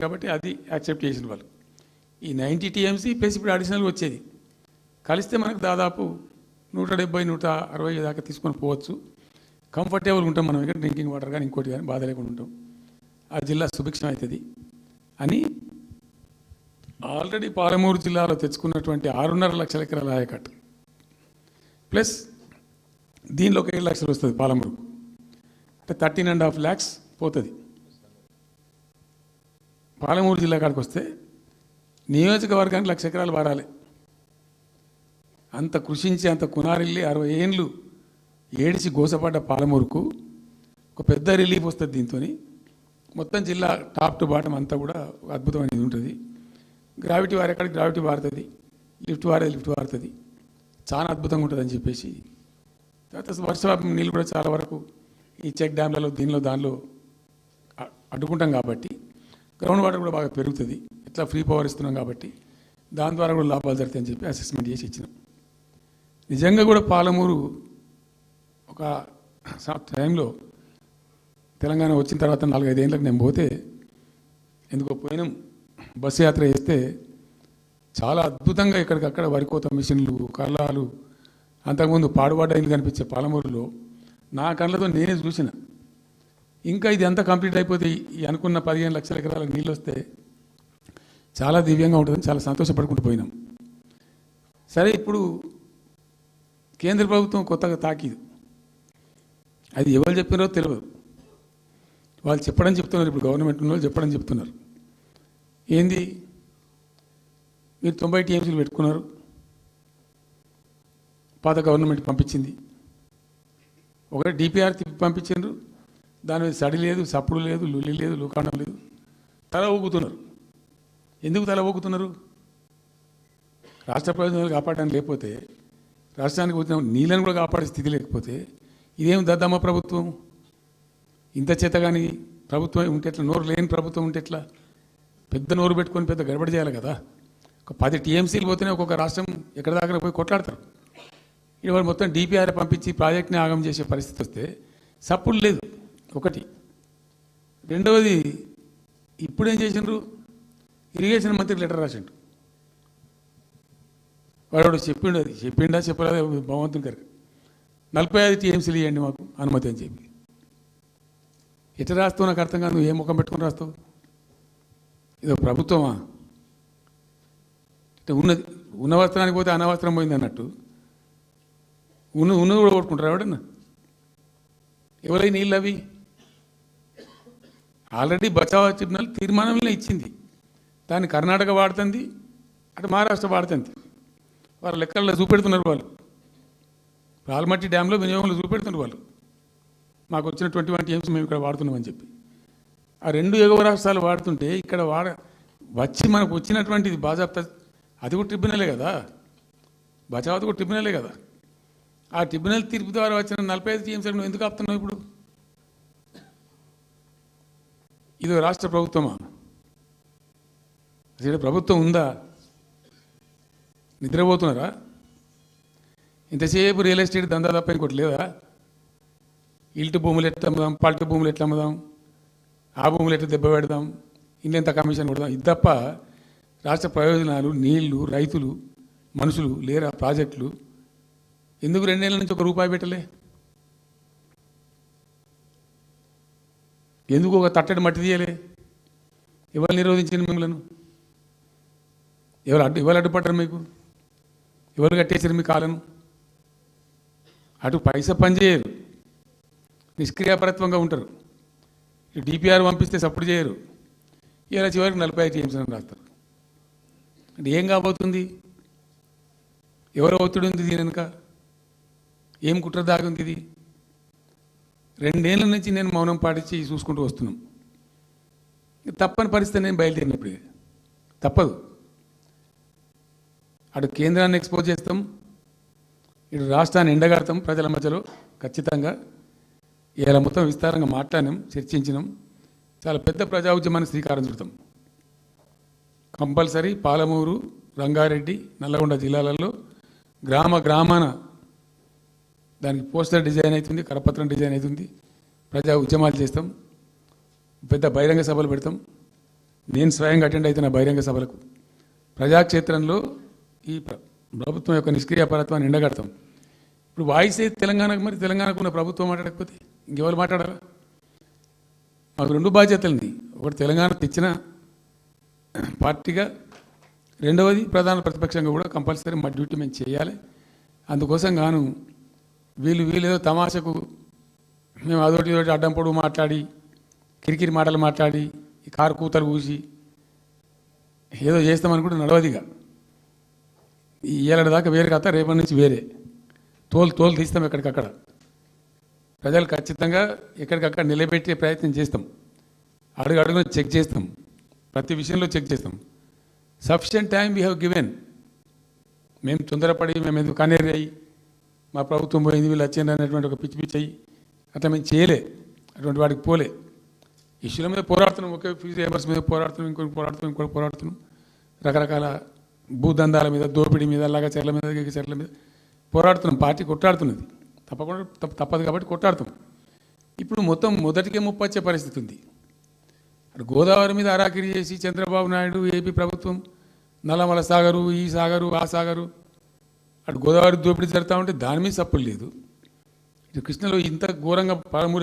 కాబట్టి అది యాక్సెప్ట్ చేసిన వాళ్ళు. ఈ 90 టీఎంసీ ప్లస్ ఇప్పుడు అడిషనల్ వచ్చేది కలిస్తే మనకు దాదాపు 170-160 దాకా తీసుకొని పోవచ్చు. కంఫర్టబుల్గా ఉంటాం మనం, ఇక్కడ డ్రింకింగ్ వాటర్ కానీ ఇంకోటి కానీ బాధ లేకుండా ఉంటాం. ఆ జిల్లా సుభిక్షం అవుతుంది అని ఆల్రెడీ పాలమూరు జిల్లాలో తెచ్చుకున్నటువంటి 6.5 లక్షల ఎకరాల ఆయకట్టు ప్లస్ దీనిలో ఒక 7 లక్షలు వస్తుంది పాలమూరు, అంటే 13.5 lakhs పోతుంది. పాలమూరు జిల్లా కాడికి వస్తే నియోజకవర్గానికి 1,00,000 ఎకరాలు వారాలి. అంత కృషించి అంత కునారిల్లి 60 ఏళ్ళు ఏడిచి గోసపడ్డ పాలమూరుకు ఒక పెద్ద రిలీఫ్ వస్తుంది. దీంతో మొత్తం జిల్లా టాప్ టు బాటం అంతా కూడా అద్భుతమైనది ఉంటుంది. గ్రావిటీ వారేకాడికి గ్రావిటీ వారుతుంది, లిఫ్ట్ వారుతుంది, చాలా అద్భుతంగా ఉంటుంది అని చెప్పేసి. తర్వాత వర్షపాతం నీళ్ళు కూడా చాలా వరకు ఈ చెక్ డ్యామ్లలో దానిలో అడ్డుకుంటాం కాబట్టి గ్రౌండ్ వాటర్ కూడా బాగా పెరుగుతుంది. ఇట్లా ఫ్రీ పవర్ ఇస్తున్నాం కాబట్టి దాని ద్వారా కూడా లాభాలు జరుగుతాయని చెప్పి అసెస్మెంట్ చేసి ఇచ్చినాం. నిజంగా కూడా పాలమూరు ఒక టైంలో తెలంగాణ వచ్చిన తర్వాత 4-5 ఏళ్ళకి నేను పోతే ఎందుకో పోయినాం, బస్సు యాత్ర చేస్తే చాలా అద్భుతంగా ఇక్కడికక్కడ వరికోత మిషన్లు, కళ్ళాలు, అంతకుముందు పాడుబడ్డ ఇల్లు కనిపించే పాలమూరులో నా కళ్ళతో నేనే చూసిన. ఇంకా ఇది అంతా కంప్లీట్ అయిపోతే ఈ అనుకున్న 15 లక్షల ఎకరాల నీళ్ళు వస్తే చాలా దివ్యంగా ఉంటుందని చాలా సంతోషపడుకుంటూ పోయినాం. సరే, ఇప్పుడు కేంద్ర ప్రభుత్వం కొత్తగా తాకీదు, అది ఎవరు చెప్పినారో తెలియదు. వాళ్ళు చెప్తున్నారు, ఇప్పుడు గవర్నమెంట్ వాళ్ళు చెప్తున్నారు. ఏంది, మీరు 90 టీఎంసీలు పెట్టుకున్నారు, పాత గవర్నమెంట్ పంపించింది. ఒకటి డిపిఆర్ తిప్పి పంపించారు, దాని మీద సడి లేదు, సప్పుడు లేదు, లుల్లి లేదు, లూకాండం లేదు, తల ఊగుతున్నారు. ఎందుకు తల ఊగుతున్నారు? రాష్ట్ర ప్రయోజనాలు కాపాడడానికి లేకపోతే, రాష్ట్రానికి వచ్చిన నీళ్ళని కూడా కాపాడే స్థితి లేకపోతే ఇదేం దద్దమ్మ ప్రభుత్వం? ఇంత చేత కానీ ప్రభుత్వం ఉంటే ఎట్లా? నోరు లేని ప్రభుత్వం ఉంటే ఎట్లా? పెద్ద నోరు పెట్టుకొని పెద్ద గడబడి చేయాలి కదా. ఒక 10 టీఎంసీలు పోతేనే ఒక్కొక్క రాష్ట్రం ఎక్కడ దాకా పోయి కొట్లాడతారు. ఇవాళ మొత్తం డిపిఆర్ పంపించి ప్రాజెక్ట్ని ఆగం చేసే పరిస్థితి వస్తే సప్పుడు లేదు ఒకటి. రెండవది, ఇప్పుడేం చేసిండ్రు, ఇరిగేషన్ మంత్రికి లెటర్ రాసిండు. వాడు చెప్పిండా చెప్పలేదు భగవంతుని గారికి, 45 టీఎంసీలు ఇవ్వండి మాకు అనుమతి అని చెప్పి. ఎట్లా రాస్తావు నాకు అర్థం కాదు. నువ్వు ఏ ముఖం పెట్టుకొని రాస్తావు? ఇదో ప్రభుత్వమా? ఉన్న వస్త్రానికి పోతే అనవసరం పోయింది అన్నట్టు ఉన్నది కూడా కొట్టుకుంటారు ఎవడన్నా? ఎవరై నీళ్ళు అవి ఆల్రెడీ బచావ్ ట్రిబ్యునల్ తీర్మానంలో ఇచ్చింది. దాన్ని కర్ణాటక వాడుతుంది, అటు మహారాష్ట్ర వాడుతుంది. వాళ్ళ లెక్కల్లో చూపెడుతున్నారు వాళ్ళు. ఆల్మట్టి డ్యాంలో వినియోగంలో చూపెడుతున్నారు వాళ్ళు. మాకు వచ్చిన 21 టీఎంసీ మేము ఇక్కడ వాడుతున్నామని చెప్పి. ఆ 2 ఎగువ రాష్ట్రాలు వాడుతుంటే ఇక్కడ వచ్చి మనకు వచ్చినటువంటిది బాజాప్తా, అది కూడా ట్రిబ్యునలే కదా, బచావత్ కూడా ట్రిబ్యునలే కదా. ఆ ట్రిబ్యునల్ తీర్పు ద్వారా వచ్చిన 45 టీఎంసీలు నువ్వు ఎందుకు ఆపుతున్నావు ఇప్పుడు? ఇది రాష్ట్ర ప్రభుత్వమా? అసలు ప్రభుత్వం ఉందా? నిద్రపోతున్నారా? ఇంతసేపు రియల్ ఎస్టేట్ దందా తప్ప ఇంకోటి లేదా? ఇల్టు భూములు ఎట్లా అమ్ముదాం, పల్టు భూములు ఎట్లా అమ్ముదాం, ఆ భూములు ఎట్లా దెబ్బ పెడదాం, ఇంకెంత కమిషన్ కొడదాం, ఇది తప్ప రాష్ట్ర ప్రయోజనాలు, నీళ్లు, రైతులు, మనుషులు లేరా? ప్రాజెక్టులు ఎందుకు 2 ఏళ్ళ నుంచి ₹1 పెట్టలే? ఎందుకు ఒక తట్టడి మట్టి తీయలే? ఎవరు నిరోధించిన మిమ్మల్ని? ఎవరు అడ్డుపడ్డారు మీకు? ఎవరు కట్టేసారు మీ కాలను? అటు పైసా పనిచేయరు, నిష్క్రియాపరత్వంగా ఉంటారు. డిపిఆర్ పంపిస్తే సపోర్ట్ చేయరు. ఇలా చివరికి 45 టీఎంసీ అని రాస్తారు. అంటే ఏం కాబోతుంది? ఎవరో ఒత్తిడి ఉంది దీని వెనుక? ఏం కుట్ర దాగుంది ఇది? 2 ఏళ్ళ నుంచి నేను మౌనం పాటించి చూసుకుంటూ వస్తున్నాం. తప్పని పరిస్థితి నేను బయలుదేరినప్పుడు తప్పదు. అటు కేంద్రాన్ని ఎక్స్పోజ్ చేస్తాం, ఇటు రాష్ట్రాన్ని ఎండగడతాం ప్రజల మధ్యలో ఖచ్చితంగా. ఇలా మొత్తం విస్తారంగా మాట్లాడినాం, చర్చించినాం. చాలా పెద్ద ప్రజా ఉద్యమాన్ని శ్రీకారం చుడతాం. కంపల్సరీ పాలమూరు, రంగారెడ్డి, నల్లగొండ జిల్లాలలో గ్రామాన దానికి పోస్టర్ డిజైన్ అవుతుంది, కరపత్రం డిజైన్ అవుతుంది. ప్రజా ఉద్యమాలు చేస్తాం, పెద్ద బహిరంగ సభలు పెడతాం. నేను స్వయంగా అటెండ్ అవుతున్న బహిరంగ సభలకు ప్రజాక్షేత్రంలో ఈ ప్రభుత్వం యొక్క నిష్క్రియాపరత్వాన్ని ఎండగడతాం. ఇప్పుడు వాయిస్ అయితే తెలంగాణకు, మరి తెలంగాణకు ఉన్న ప్రభుత్వం మాట్లాడకపోతే ఇంకెవరు మాట్లాడారా? మాకు రెండు బాధ్యతలుంది. ఒకటి తెలంగాణ తెచ్చిన పార్టీగా, రెండవది ప్రధాన ప్రతిపక్షంగా కూడా కంపల్సరీ మా డ్యూటీ మేము చేయాలి. అందుకోసం గాను వీళ్ళు ఏదో తమాషకు మేము అదొకటి ఇదొకటి అడ్డం పొడుగు మాట్లాడి, కిరికిరి మాటలు మాట్లాడి, ఈ కారు కూతలు కూసి ఏదో చేస్తామనుకుంటే నడవదిగా. ఈ ఏళ్ళ దాకా వేరే కథ, రేపటి నుంచి వేరే తోలు తీస్తాం ఎక్కడికక్కడ. ప్రజలు ఖచ్చితంగా ఎక్కడికక్కడ నిలబెట్టే ప్రయత్నం చేస్తాం. అడుగున చెక్ చేస్తాం, ప్రతి విషయంలో చెక్ చేస్తాం. Sufficient time we have given. మేము తొందరపడి మేము ఎందుకు కనేరి అయ్యి మా ప్రభుత్వం పోయింది వీళ్ళు వచ్చింది అనేటువంటి ఒక పిచ్చి అయ్యి అట్లా మేము చేయలే, అటువంటి వాడికి పోలే. ఇష్యూల మీద పోరాడుతున్నాం, ఒకే ఫీజు రియంబర్స్ మీద పోరాడుతున్నాం, ఇంకోటి పోరాడుతున్నాం, రకరకాల భూదందాల మీద, దోపిడీ మీద, చెర్ల మీద, చెర్ల మీద పోరాడుతున్నాం. పార్టీ కొట్టాడుతున్నది, తప్పదు కాబట్టి కొట్టాడుతాం. ఇప్పుడు మొత్తం మొదటికే ముప్పొచ్చే పరిస్థితి ఉంది. అటు గోదావరి మీద అరాకిరి చేసి చంద్రబాబు నాయుడు, ఏపీ ప్రభుత్వం నల్లమల సాగరు, ఈ సాగరు, ఆ సాగరు, అటు గోదావరి దోపిడీ జరుగుతూ ఉంటే దాని మీద సప్పులు లేదు. ఇటు కృష్ణలో ఇంత ఘోరంగా 13